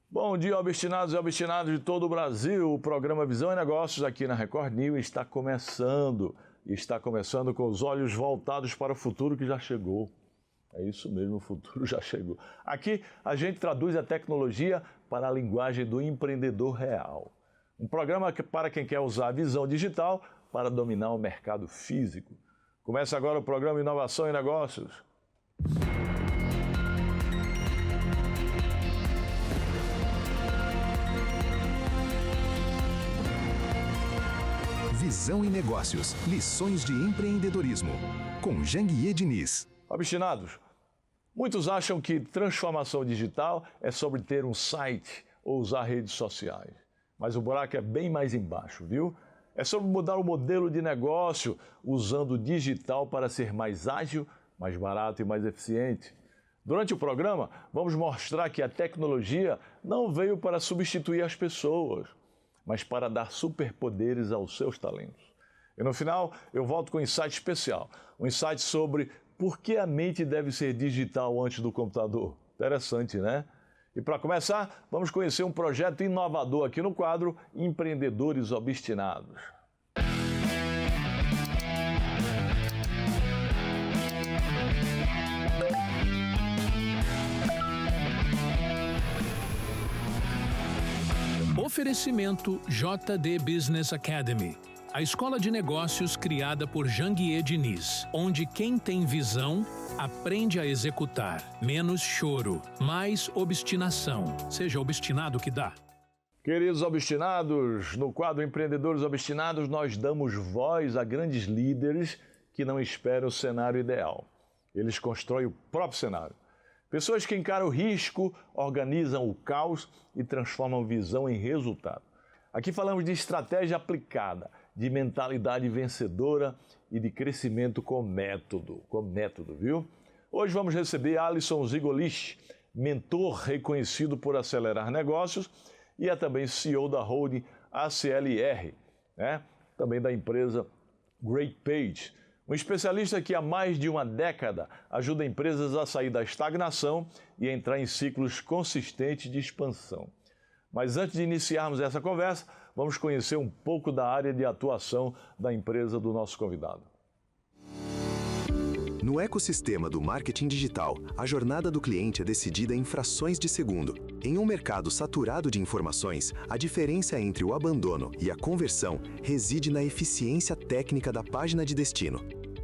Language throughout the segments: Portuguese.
Bom dia, obstinados e obstinados de todo o Brasil. O programa Visão e Negócios aqui na Record News está começando. E está começando com os olhos voltados para o futuro que já chegou. É isso mesmo, o futuro já chegou. Aqui a gente traduz a tecnologia para a linguagem do empreendedor real. Um programa para quem quer usar a visão digital para dominar o mercado físico. Começa agora o programa Inovação e Negócios. Visão e Negócios, lições de empreendedorismo, com Janguier Diniz. Obstinados, muitos acham que transformação digital é sobre ter um site ou usar redes sociais. Mas o buraco é bem mais embaixo, viu? É sobre mudar o modelo de negócio usando o digital para ser mais ágil, mais barato e mais eficiente. Durante o programa, vamos mostrar que a tecnologia não veio para substituir as pessoas, mas para dar superpoderes aos seus talentos. E no final, eu volto com um insight especial. Um insight sobre por que a mente deve ser digital antes do computador. Interessante, né? E para começar, vamos conhecer um projeto inovador aqui no quadro Empreendedores Obstinados. Oferecimento JD Business Academy, a escola de negócios criada por Janguier Diniz, onde quem tem visão aprende a executar. Menos choro, mais obstinação. Seja obstinado que dá. Queridos obstinados, no quadro Empreendedores Obstinados, nós damos voz a grandes líderes que não esperam o cenário ideal. Eles constroem o próprio cenário. Pessoas que encaram o risco, organizam o caos e transformam visão em resultado. Aqui falamos de estratégia aplicada, de mentalidade vencedora e de crescimento com método, viu? Hoje vamos receber Alisson Zigolich, mentor reconhecido por acelerar negócios e é também CEO da holding ACLR, né? Também da empresa Great Page. Um especialista que há mais de uma década ajuda empresas a sair da estagnação e a entrar em ciclos consistentes de expansão. Mas antes de iniciarmos essa conversa, vamos conhecer um pouco da área de atuação da empresa do nosso convidado. No ecossistema do marketing digital, a jornada do cliente é decidida em frações de segundo. Em um mercado saturado de informações, a diferença entre o abandono e a conversão reside na eficiência técnica da página de destino.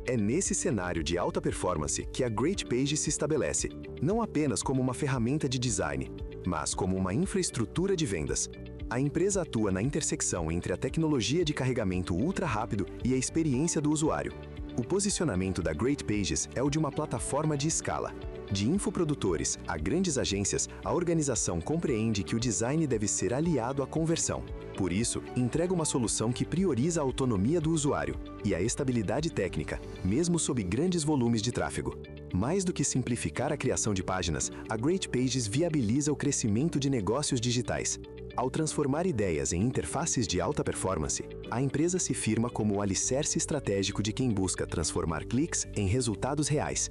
É nesse cenário de alta performance que a Great Page se estabelece, não apenas como uma ferramenta de design, mas como uma infraestrutura de vendas. A empresa atua na intersecção entre a tecnologia de carregamento ultra rápido e a experiência do usuário. O posicionamento da Great Pages é o de uma plataforma de escala. De infoprodutores a grandes agências, a organização compreende que o design deve ser aliado à conversão. Por isso, entrega uma solução que prioriza a autonomia do usuário e a estabilidade técnica, mesmo sob grandes volumes de tráfego. Mais do que simplificar a criação de páginas, a Great Pages viabiliza o crescimento de negócios digitais. Ao transformar ideias em interfaces de alta performance, a empresa se firma como o alicerce estratégico de quem busca transformar cliques em resultados reais.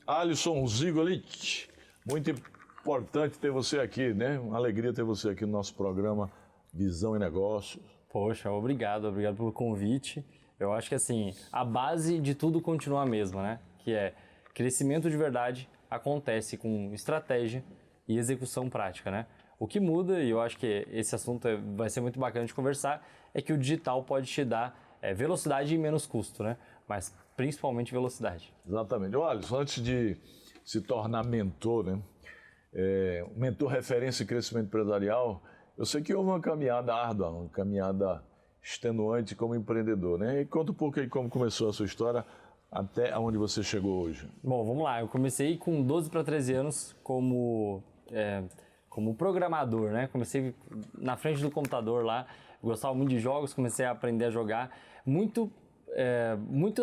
Alisson Zigolich, muito importante ter você aqui, né? Uma alegria ter você aqui no nosso programa Visão e Negócios. Poxa, obrigado pelo convite. Eu acho que assim, a base de tudo continua a mesma, né? Que é crescimento de verdade acontece com estratégia e execução prática, né? O que muda, e eu acho que esse assunto vai ser muito bacana de conversar, é que o digital pode te dar velocidade e menos custo, né? Mas principalmente velocidade. Exatamente. Olha, antes de se tornar mentor, né? Mentor referência em crescimento empresarial, eu sei que houve uma caminhada árdua, uma caminhada extenuante como empreendedor, né? E conta um pouco aí como começou a sua história até onde você chegou hoje. Bom, vamos lá. Eu comecei com 12 para 13 anos como programador, né? Comecei na frente do computador lá, gostava muito de jogos, comecei a aprender a jogar. Muito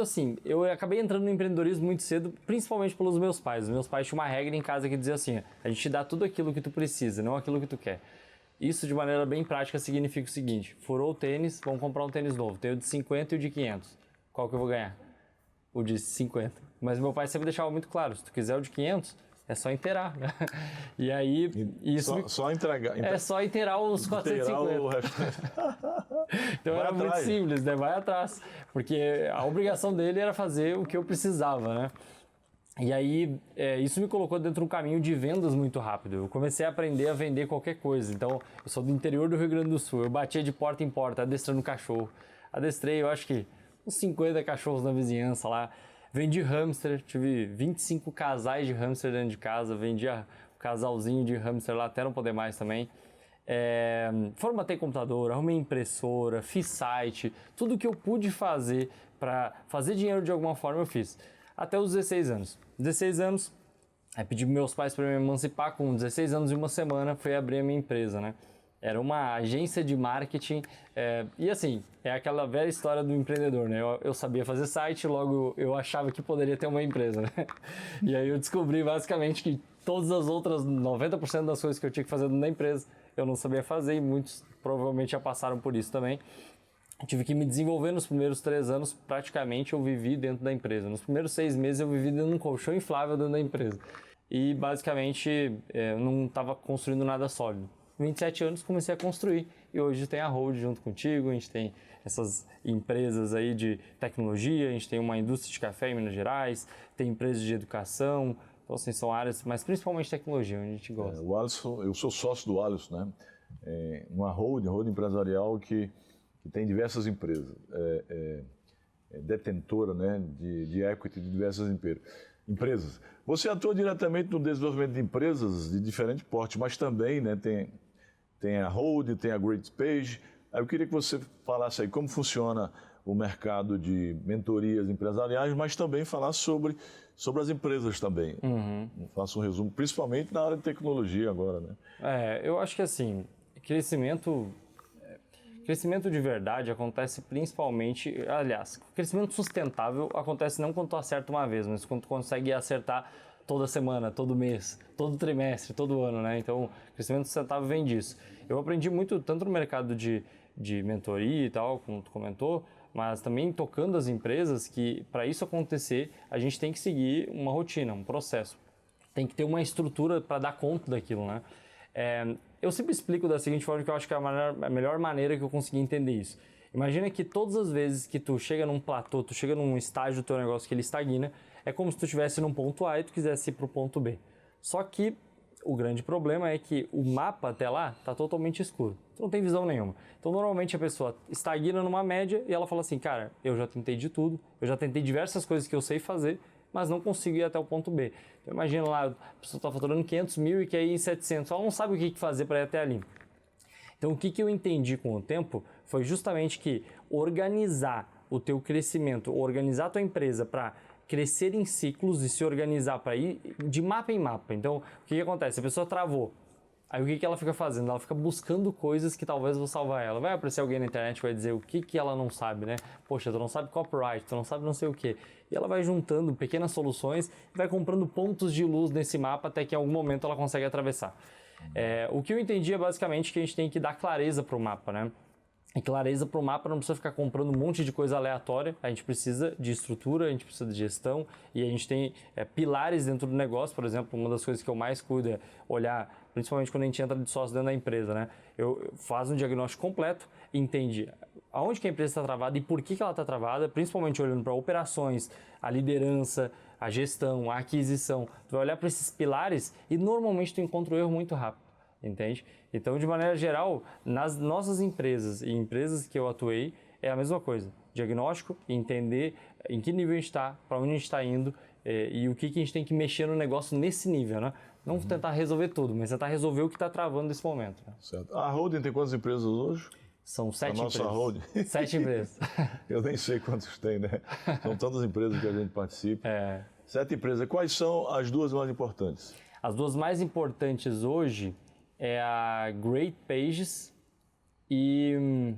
assim, eu acabei entrando no empreendedorismo muito cedo, principalmente pelos meus pais. Os meus pais tinham uma regra em casa que dizia assim: a gente te dá tudo aquilo que tu precisa, não aquilo que tu quer. Isso, de maneira bem prática, significa o seguinte: furou o tênis, vamos comprar um tênis novo. Tem o de 50 e o de 500. Qual que eu vou ganhar? O de 50. Mas meu pai sempre deixava muito claro: se tu quiser o de 500, é só inteirar, né? E aí, isso... Só entregar. É só inteirar os 450. Então era muito simples, né? Vai atrás. Porque a obrigação dele era fazer o que eu precisava, né? E aí, isso me colocou dentro de um caminho de vendas muito rápido. Eu comecei a aprender a vender qualquer coisa. Então, eu sou do interior do Rio Grande do Sul. Eu batia de porta em porta, adestrando cachorro. Adestrei, eu acho que uns 50 cachorros na vizinhança lá. Vendi hamster, tive 25 casais de hamster dentro de casa. Vendia um casalzinho de hamster lá até não poder mais também. Formatei computador, arrumei impressora, fiz site. Tudo que eu pude fazer para fazer dinheiro de alguma forma eu fiz. Até os 16 anos. 16 anos, pedi para meus pais para me emancipar. Com 16 anos e uma semana, fui abrir a minha empresa, né? Era uma agência de marketing e assim, é aquela velha história do empreendedor, né? Eu sabia fazer site, logo eu achava que poderia ter uma empresa, né? E aí eu descobri basicamente que todas as outras 90% das coisas que eu tinha que fazer na empresa, eu não sabia fazer e muitos provavelmente já passaram por isso também. Tive que me desenvolver nos primeiros 3 anos, praticamente eu vivi dentro da empresa. Nos primeiros 6 meses eu vivi dentro de um colchão inflável dentro da empresa. E basicamente eu não estava construindo nada sólido. 27 anos comecei a construir e hoje tem a Hold junto contigo, a gente tem essas empresas aí de tecnologia, a gente tem uma indústria de café em Minas Gerais, tem empresas de educação, então assim, são áreas, mas principalmente tecnologia, onde a gente gosta. O Alisson, eu sou sócio do Alisson, né? Uma Hold empresarial que tem diversas empresas, detentora, né, de equity de diversas empresas. Você atua diretamente no desenvolvimento de empresas de diferente porte, mas também, né, tem a Hold, tem a Great Page. Aí eu queria que você falasse aí como funciona o mercado de mentorias empresariais, mas também falasse sobre as empresas também. Faça um resumo, principalmente na área de tecnologia agora, né? Eu acho que assim, crescimento de verdade acontece principalmente, aliás, crescimento sustentável acontece não quando tu acerta uma vez, mas quando tu consegue acertar toda semana, todo mês, todo trimestre, todo ano, né? Então, crescimento sustentável vem disso. Eu aprendi muito tanto no mercado de mentoria e tal, como tu comentou, mas também tocando as empresas que para isso acontecer, a gente tem que seguir uma rotina, um processo. Tem que ter uma estrutura para dar conta daquilo, né? Eu sempre explico da seguinte forma, que eu acho que é a melhor maneira que eu consegui entender isso. Imagina que todas as vezes que tu chega num platô, tu chega num estágio do teu negócio que ele estagna, é como se tu estivesse num ponto A e tu quisesse ir para o ponto B. Só que o grande problema é que o mapa até lá está totalmente escuro. Tu não tem visão nenhuma. Então, normalmente a pessoa estagna numa média e ela fala assim, cara, eu já tentei de tudo, eu já tentei diversas coisas que eu sei fazer, mas não consigo ir até o ponto B. Então, imagina lá, a pessoa está faturando 500 mil e quer ir em 700, ela não sabe o que fazer para ir até ali. Então, o que eu entendi com o tempo foi justamente que organizar o teu crescimento, organizar a tua empresa para crescer em ciclos e se organizar para ir de mapa em mapa. Então, o que acontece? A pessoa travou. Aí o que ela fica fazendo? Ela fica buscando coisas que talvez vão salvar ela. Vai aparecer alguém na internet que vai dizer o que ela não sabe, né? Poxa, tu não sabe copyright, tu não sabe não sei o quê. E ela vai juntando pequenas soluções e vai comprando pontos de luz nesse mapa até que em algum momento ela consegue atravessar. O que eu entendi é basicamente que a gente tem que dar clareza para o mapa, né? E clareza para o mapa não precisa ficar comprando um monte de coisa aleatória, a gente precisa de estrutura, a gente precisa de gestão e a gente tem pilares dentro do negócio. Por exemplo, uma das coisas que eu mais cuido é olhar, principalmente quando a gente entra de sócio dentro da empresa, né? Eu faço um diagnóstico completo e entendo aonde que a empresa está travada e por que ela está travada, principalmente olhando para operações, a liderança, a gestão, a aquisição. Tu vai olhar para esses pilares e normalmente tu encontra o erro muito rápido, entende? Então, de maneira geral, nas nossas empresas e empresas que eu atuei, é a mesma coisa. Diagnóstico, entender em que nível a gente está, para onde a gente está indo e o que a gente tem que mexer no negócio nesse nível, né? Não tentar resolver tudo, mas tentar resolver o que está travando nesse momento. Né? Certo. A Holding tem quantas empresas hoje? São 7 empresas. A nossa Holding? 7 empresas. Eu nem sei quantos tem, né? São tantas empresas que a gente participa. 7 empresas. Quais são as duas mais importantes? As duas mais importantes hoje é a Great Pages e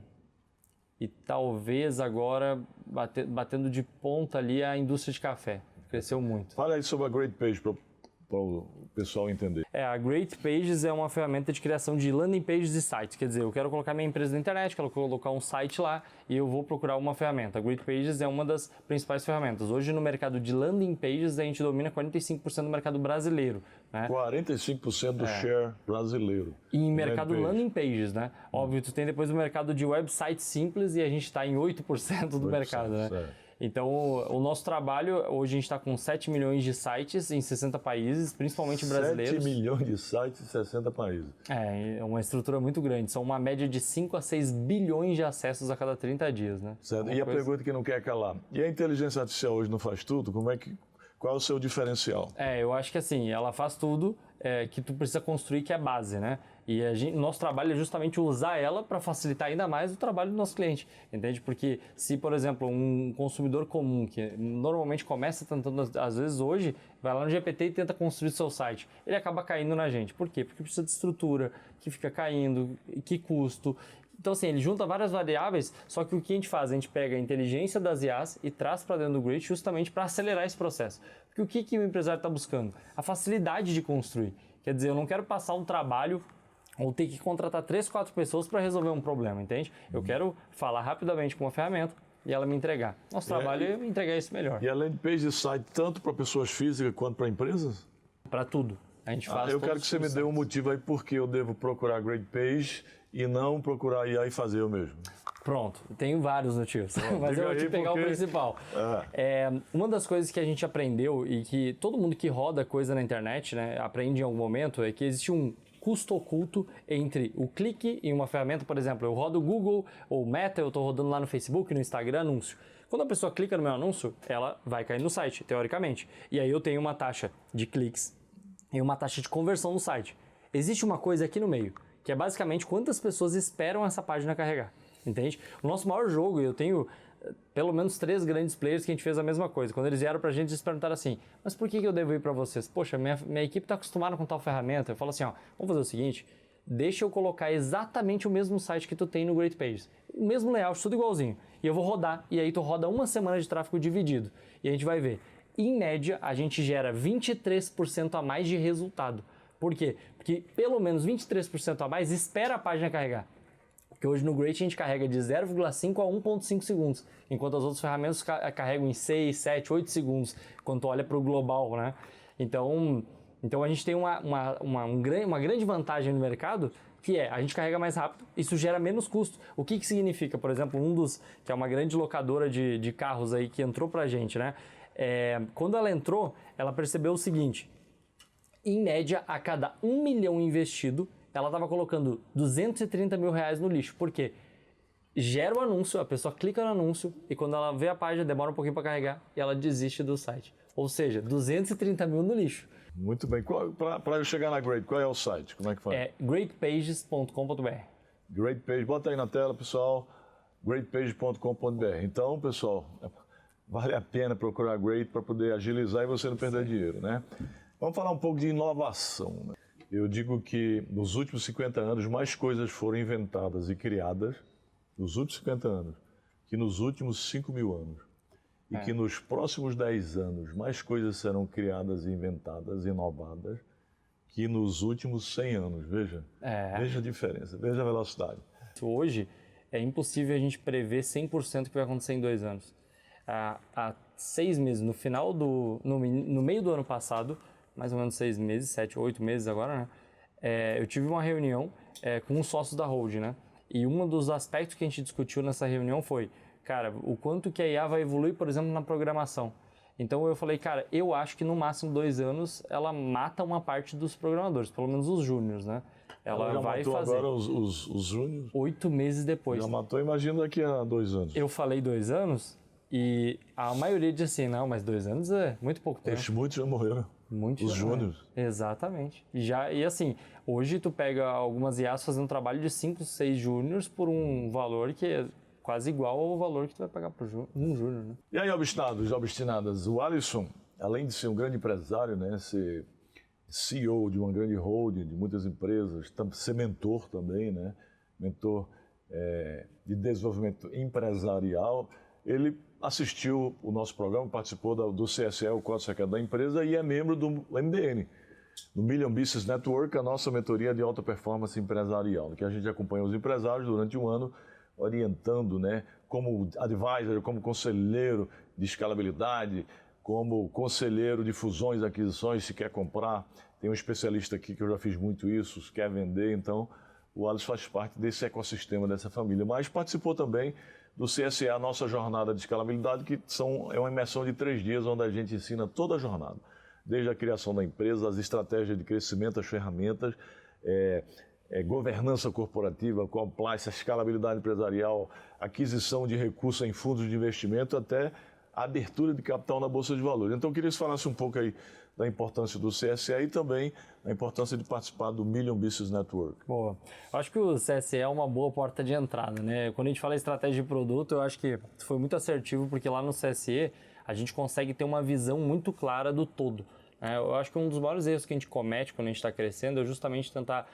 talvez agora, batendo de ponta ali, a indústria de café. Cresceu muito. Fala aí sobre a Great Page para o para o pessoal entender. A Great Pages é uma ferramenta de criação de landing pages e sites. Quer dizer, eu quero colocar minha empresa na internet, quero colocar um site lá e eu vou procurar uma ferramenta. A Great Pages é uma das principais ferramentas. Hoje no mercado de landing pages a gente domina 45% do mercado brasileiro. Né? 45% do share brasileiro. E em mercado landing pages, né? Óbvio, tu tem depois o mercado de website simples e a gente está em 8% do mercado, né? Certo. Então, o nosso trabalho, hoje a gente está com 7 milhões de sites em 60 países, principalmente brasileiros. 7 milhões de sites em 60 países. É uma estrutura muito grande. São uma média de 5 a 6 bilhões de acessos a cada 30 dias, né? Certo. E a pergunta que não quer calar. E a inteligência artificial hoje não faz tudo? Qual é o seu diferencial? Eu acho que assim, ela faz tudo que tu precisa construir, que é a base, né? E nosso trabalho é justamente usar ela para facilitar ainda mais o trabalho do nosso cliente, entende? Porque se, por exemplo, um consumidor comum, que normalmente começa tentando, às vezes hoje, vai lá no GPT e tenta construir seu site, ele acaba caindo na gente. Por quê? Porque precisa de estrutura, que fica caindo, que custo. Então, assim, ele junta várias variáveis, só que o que a gente faz? A gente pega a inteligência das IAs e traz para dentro do Great justamente para acelerar esse processo. Porque o que o empresário está buscando? A facilidade de construir. Quer dizer, eu não quero passar um trabalho ou ter que contratar 3, 4 pessoas para resolver um problema, entende? Eu quero falar rapidamente com uma ferramenta e ela me entregar. Nosso trabalho é entregar isso melhor. E a landing page sai tanto para pessoas físicas quanto para empresas? Para tudo. A gente faz eu quero que você me dê um motivo aí por que eu devo procurar Great Page e não procurar IA e fazer eu mesmo. Pronto, tenho vários motivos, mas eu vou te pegar o principal. Uma das coisas que a gente aprendeu e que todo mundo que roda coisa na internet, né, aprende em algum momento é que existe um custo oculto entre o clique em uma ferramenta, por exemplo, eu rodo o Google ou Meta, eu estou rodando lá no Facebook, no Instagram, anúncio. Quando a pessoa clica no meu anúncio, ela vai cair no site, teoricamente. E aí eu tenho uma taxa de cliques e uma taxa de conversão no site. Existe uma coisa aqui no meio, que é basicamente quantas pessoas esperam essa página carregar, entende? O nosso maior jogo, eu tenho pelo menos 3 grandes players que a gente fez a mesma coisa. Quando eles vieram pra gente, eles perguntaram assim, mas por que eu devo ir pra vocês? Poxa, minha equipe tá acostumada com tal ferramenta. Eu falo assim, vamos fazer o seguinte, deixa eu colocar exatamente o mesmo site que tu tem no Great Pages. O mesmo layout, tudo igualzinho. E eu vou rodar, e aí tu roda uma semana de tráfego dividido. E a gente vai ver. Em média, a gente gera 23% a mais de resultado. Por quê? Porque pelo menos 23% a mais espera a página carregar. Porque hoje no Great a gente carrega de 0,5 a 1,5 segundos, enquanto as outras ferramentas carregam em 6, 7, 8 segundos, quando tu olha para o global, né? Então a gente tem uma grande vantagem no mercado, que é a gente carrega mais rápido, isso gera menos custo. O que significa? Por exemplo, que é uma grande locadora de carros aí que entrou para a gente, né? Quando ela entrou, ela percebeu o seguinte, em média, a cada 1 milhão investido, ela estava colocando 230 mil reais no lixo. Por quê? Gera o anúncio, a pessoa clica no anúncio e quando ela vê a página, demora um pouquinho para carregar e ela desiste do site. Ou seja, 230 mil no lixo. Muito bem. Para eu chegar na Great, qual é o site? Como é que faz? É greatpages.com.br. Great Page, bota aí na tela, pessoal. greatpage.com.br. Então, pessoal, vale a pena procurar Great para poder agilizar e você não perder dinheiro, né? Vamos falar um pouco de inovação, né? Eu digo que nos últimos 50 anos mais coisas foram inventadas e criadas, nos últimos 50 anos, que nos últimos 5 mil anos. E que nos próximos 10 anos mais coisas serão criadas, inventadas, inovadas, que nos últimos 100 anos. Veja a diferença, veja a velocidade. Hoje é impossível a gente prever 100% o que vai acontecer em 2 anos. Há 6 meses, no meio do ano passado, mais ou menos 6 meses, 7, 8 meses agora, né? Eu tive uma reunião com os sócios da holding, né? E um dos aspectos que a gente discutiu nessa reunião foi, cara, o quanto que a IA vai evoluir, por exemplo, na programação. Então eu falei, cara, eu acho que no máximo 2 anos ela mata uma parte dos programadores, pelo menos os júniors, né? Ela já vai matou fazer. Agora os júniors? 8 meses depois. Já matou, imagina daqui a 2 anos. Eu falei 2 anos e a maioria disse assim, não, mas 2 anos é muito pouco tempo. Muitos já morreram. Muitos os júniors. Exatamente. E assim, hoje tu pega algumas IAs fazendo trabalho de 5, 6 júniors por um valor que é quase igual ao valor que tu vai pagar para um júnior, né? E aí, obstinados, obstinadas, o Alisson, além de ser um grande empresário, né, ser CEO de uma grande holding, de muitas empresas, ser mentor também, né, mentor de desenvolvimento empresarial, ele assistiu o nosso programa, participou do CSE, o Código Secreto da Empresa, e é membro do MBN, do Million Business Network, a nossa mentoria de alta performance empresarial, que a gente acompanha os empresários durante um ano, orientando, né, como advisor, como conselheiro de escalabilidade, como conselheiro de fusões e aquisições, se quer comprar. Tem um especialista aqui que eu já fiz muito isso, se quer vender, então o Alisson faz parte desse ecossistema, dessa família. Mas participou também do CSE, a nossa jornada de escalabilidade, que é uma imersão de 3 dias, onde a gente ensina toda a jornada, desde a criação da empresa, as estratégias de crescimento, as ferramentas, governança corporativa, compliance, a escalabilidade empresarial, aquisição de recursos em fundos de investimento, até a abertura de capital na Bolsa de Valores. Então, eu queria que você falasse um pouco aí da importância do CSE e também da importância de participar do Million Business Network. Boa. Eu acho que o CSE é uma boa porta de entrada, né? Quando a gente fala em estratégia de produto, eu acho que foi muito assertivo, porque lá no CSE a gente consegue ter uma visão muito clara do todo. Eu acho que um dos maiores erros que a gente comete quando a gente está crescendo é justamente tentar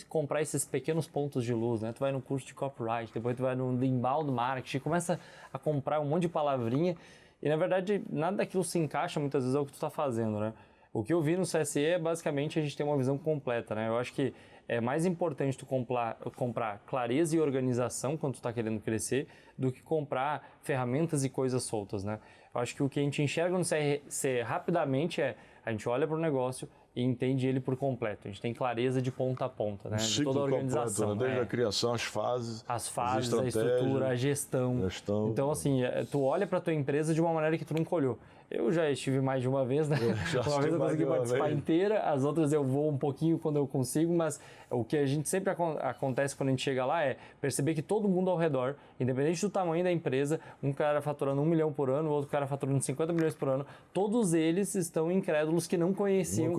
comprar esses pequenos pontos de luz, né? Tu vai no curso de copyright, depois tu vai no inbound marketing, começa a comprar um monte de palavrinha e, na verdade, nada daquilo se encaixa muitas vezes ao que tu está fazendo, né? O que eu vi no CSE é basicamente a gente ter uma visão completa, né? Eu acho que é mais importante tu comprar clareza e organização quando tu está querendo crescer do que comprar ferramentas e coisas soltas, né? Eu acho que o que a gente enxerga no CSE rapidamente a gente olha para o negócio e entende ele por completo. A gente tem clareza de ponta a ponta, né? De toda a organização. Completo, né? Desde a criação, as fases, a estrutura, a gestão. Então, assim, tu olha para a tua empresa de uma maneira que tu nunca olhou. Eu já estive mais de uma vez, né? Uma vez eu consegui participar inteira, as outras eu vou um pouquinho quando eu consigo, mas o que a gente sempre acontece quando a gente chega lá é perceber que todo mundo ao redor, independente do tamanho da empresa, um cara faturando 1 milhão por ano, o outro cara faturando 50 milhões por ano, todos eles estão incrédulos que não conheciam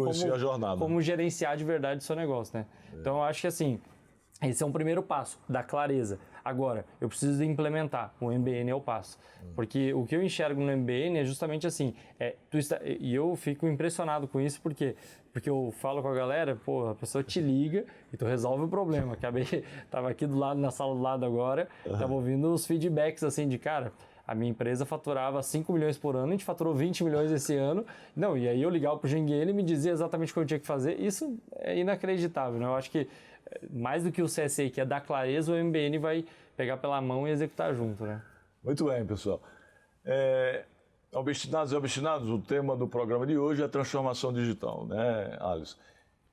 como gerenciar de verdade o seu negócio, né? Então eu acho que assim, esse é um primeiro passo, da clareza. Agora, eu preciso implementar, o MBN é o passo. Porque o que eu enxergo no MBN é justamente assim, e eu fico impressionado com isso, porque eu falo com a galera, pô, a pessoa te liga e tu resolve o problema. Tava aqui do lado, na sala do lado agora, tava ouvindo os feedbacks assim de, cara, a minha empresa faturava 5 milhões por ano, a gente faturou 20 milhões esse ano. Não, e aí eu ligava pro Gengue, ele me dizia exatamente o que eu tinha que fazer. Isso é inacreditável, né? Eu acho que mais do que o CSE, que é dar clareza, o MBN vai pegar pela mão e executar junto, né? Muito bem, pessoal. Obstinados e obstinados, o tema do programa de hoje é a transformação digital, né, Alisson?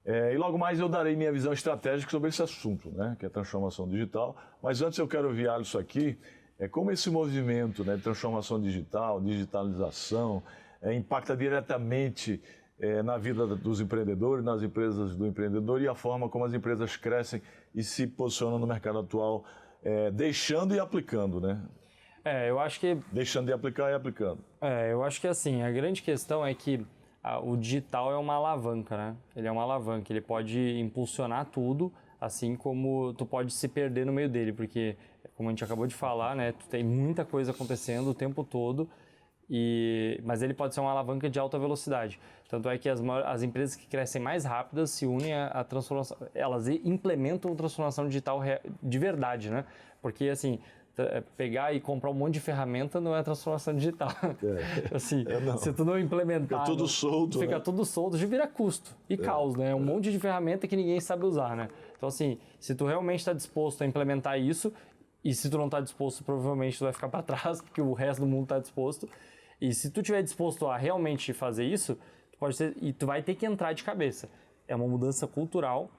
E logo mais eu darei minha visão estratégica sobre esse assunto, né, que é a transformação digital. Mas antes eu quero ouvir, Alisson, aqui, como esse movimento, né, de transformação digital, digitalização, impacta diretamente na vida dos empreendedores, nas empresas do empreendedor e a forma como as empresas crescem e se posicionam no mercado atual, deixando e aplicando, né? Eu acho que... Deixando de aplicar e aplicando. Eu acho que assim, a grande questão é que o digital é uma alavanca, né? Ele é uma alavanca, ele pode impulsionar tudo, assim como tu pode se perder no meio dele, porque, como a gente acabou de falar, né? Tu tem muita coisa acontecendo o tempo todo, mas ele pode ser uma alavanca de alta velocidade. Tanto é que as empresas que crescem mais rápidas se unem à transformação, elas implementam a transformação digital de verdade, né? Porque, assim, pegar e comprar um monte de ferramenta não é transformação digital. Assim, se tu não implementar... Fica tudo solto. Fica tudo solto, já vira custo e caos, né? Um monte de ferramenta que ninguém sabe usar, né? Então, assim, se tu realmente está disposto a implementar isso, e se tu não está disposto, provavelmente tu vai ficar para trás, porque o resto do mundo está disposto. E se tu estiver disposto a realmente fazer isso, tu vai ter que entrar de cabeça. É uma mudança cultural,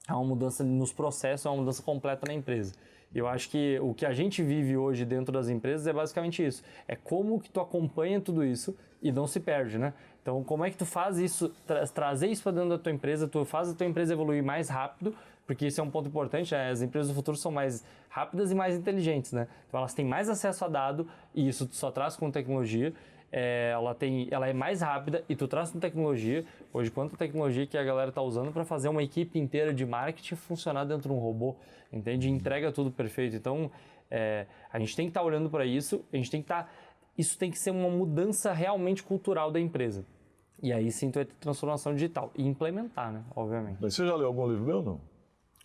é uma mudança nos processos, é uma mudança completa na empresa. Eu acho que o que a gente vive hoje dentro das empresas é basicamente isso. É como que tu acompanha tudo isso e não se perde, né? Então, como é que tu faz isso, trazer isso para dentro da tua empresa, tu faz a tua empresa evoluir mais rápido, porque isso é um ponto importante, né? As empresas do futuro são mais rápidas e mais inteligentes, né? Então, elas têm mais acesso a dado e isso tu só traz com tecnologia. Ela é mais rápida e tu traz com tecnologia. Hoje, quanta tecnologia que a galera está usando para fazer uma equipe inteira de marketing funcionar dentro de um robô, entende? Entrega tudo perfeito. Então, a gente tem que estar olhando para isso, isso tem que ser uma mudança realmente cultural da empresa. E aí sim tu vai ter transformação digital e implementar, né? Obviamente. Mas você já leu algum livro meu, não?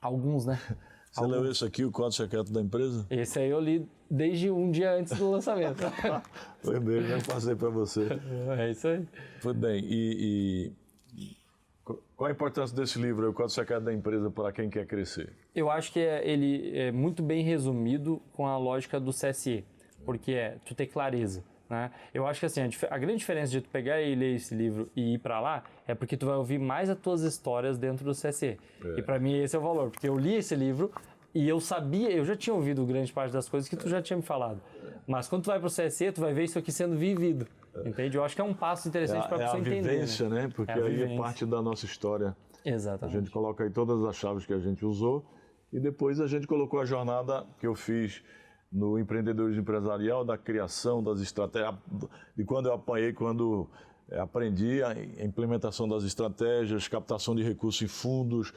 Alguns, né? Você leu esse aqui, o Código Secreto da Empresa? Esse aí eu li desde um dia antes do lançamento. Foi mesmo, eu passei para você. É isso aí. Foi bem. E qual a importância desse livro, o Código Secreto da Empresa, para quem quer crescer? Eu acho que ele é muito bem resumido com a lógica do CSE, porque é tu ter clareza. Né? Eu acho que assim, a grande diferença de tu pegar e ler esse livro e ir para lá é porque tu vai ouvir mais as tuas histórias dentro do CSE. E para mim esse é o valor, porque eu li esse livro e eu já tinha ouvido grande parte das coisas que tu já tinha me falado. Mas quando tu vai para o CSE, tu vai ver isso aqui sendo vivido. Entende? Eu acho que é um passo interessante para a pessoa entender. É a vivência, né? Porque aí é parte da nossa história. Exatamente. A gente coloca aí todas as chaves que a gente usou e depois a gente colocou a jornada que eu fiz no empreendedorismo empresarial, da criação das estratégias, de quando eu aprendi a implementação das estratégias, captação de recursos em fundos,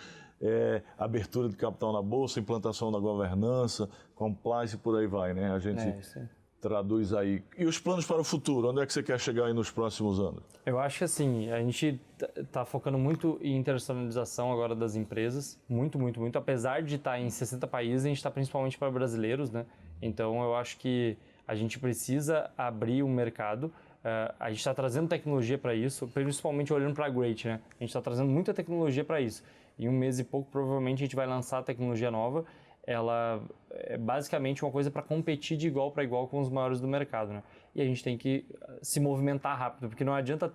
abertura de capital na bolsa, implantação da governança, compliance e por aí vai, né? A gente traduz aí. E os planos para o futuro? Onde é que você quer chegar aí nos próximos anos? Eu acho que assim, a gente está focando muito em internacionalização agora das empresas, muito. Apesar de estar em 60 países, a gente está principalmente para brasileiros, né? Então eu acho que a gente precisa abrir o mercado. A gente está trazendo tecnologia para isso, principalmente olhando para a Great, né? A gente está trazendo muita tecnologia para isso. Em um mês e pouco, provavelmente, a gente vai lançar a tecnologia nova. Ela é basicamente uma coisa para competir de igual para igual com os maiores do mercado, né? E a gente tem que se movimentar rápido, porque não adianta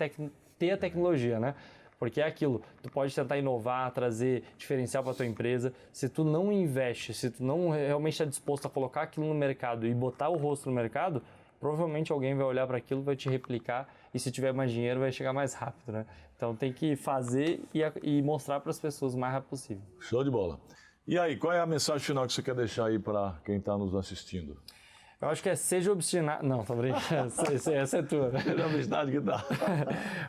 ter a tecnologia, né? Porque é aquilo, tu pode tentar inovar, trazer diferencial para tua empresa, se tu não investe, se tu não realmente está disposto a colocar aquilo no mercado e botar o rosto no mercado, provavelmente alguém vai olhar para aquilo, vai te replicar e se tiver mais dinheiro vai chegar mais rápido, né? Então tem que fazer e mostrar para as pessoas o mais rápido possível. Show de bola. E aí, qual é a mensagem final que você quer deixar aí para quem está nos assistindo? Eu acho que seja obstinado... Não, tô brincando, essa é tua. Seja obstinado que dá.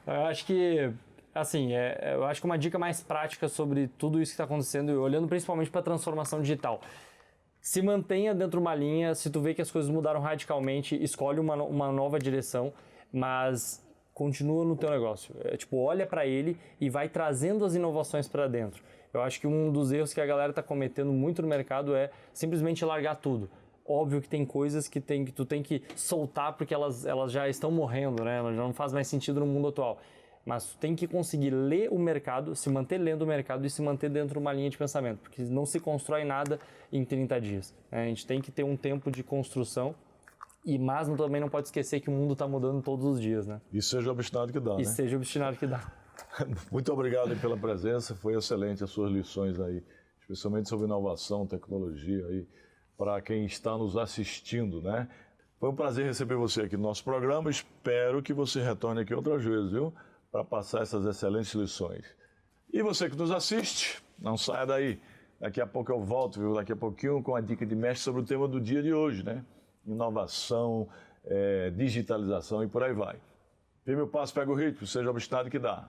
Eu acho que... Assim, eu acho que uma dica mais prática sobre tudo isso que está acontecendo, olhando principalmente para a transformação digital. Se mantenha dentro de uma linha, se tu vê que as coisas mudaram radicalmente, escolhe uma nova direção, mas continua no teu negócio. Olha para ele e vai trazendo as inovações para dentro. Eu acho que um dos erros que a galera está cometendo muito no mercado é simplesmente largar tudo. Óbvio que tem coisas que tu tem que soltar porque elas já estão morrendo, né? Elas já não fazem mais sentido no mundo atual. Mas tu tem que conseguir ler o mercado, se manter lendo o mercado e se manter dentro de uma linha de pensamento, porque não se constrói nada em 30 dias. A gente tem que ter um tempo de construção, mas também não pode esquecer que o mundo está mudando todos os dias, né? E seja obstinado que dá, né? E seja obstinado que dá. Muito obrigado pela presença, foi excelente as suas lições aí, especialmente sobre inovação, tecnologia aí, para quem está nos assistindo, né? Foi um prazer receber você aqui no nosso programa, espero que você retorne aqui outras vezes, viu? Para passar essas excelentes lições. E você que nos assiste, não saia daí. Daqui a pouco eu volto, viu? Daqui a pouquinho com a dica de mestre sobre o tema do dia de hoje, né? Inovação, digitalização e por aí vai. Firme o passo, pega o ritmo, seja obstinado que dá.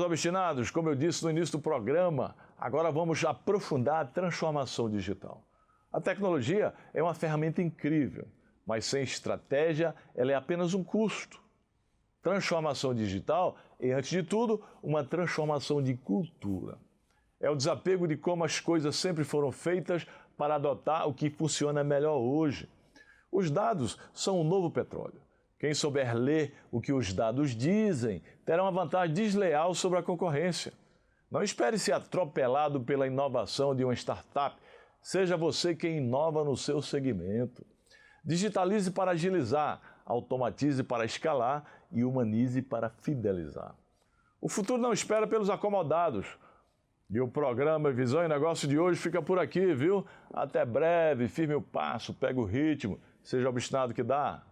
Obstinados, como eu disse no início do programa, agora vamos aprofundar a transformação digital. A tecnologia é uma ferramenta incrível, mas sem estratégia ela é apenas um custo. Transformação digital é, antes de tudo, uma transformação de cultura. É o desapego de como as coisas sempre foram feitas para adotar o que funciona melhor hoje. Os dados são o novo petróleo. Quem souber ler o que os dados dizem terá uma vantagem desleal sobre a concorrência. Não espere ser atropelado pela inovação de uma startup. Seja você quem inova no seu segmento. Digitalize para agilizar, automatize para escalar e humanize para fidelizar. O futuro não espera pelos acomodados. E o programa Visão e Negócio de hoje fica por aqui, viu? Até breve, firme o passo, pega o ritmo, seja obstinado que dá.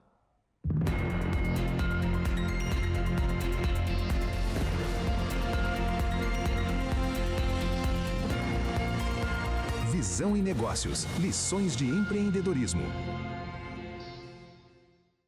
Visão em Negócios. Lições de empreendedorismo.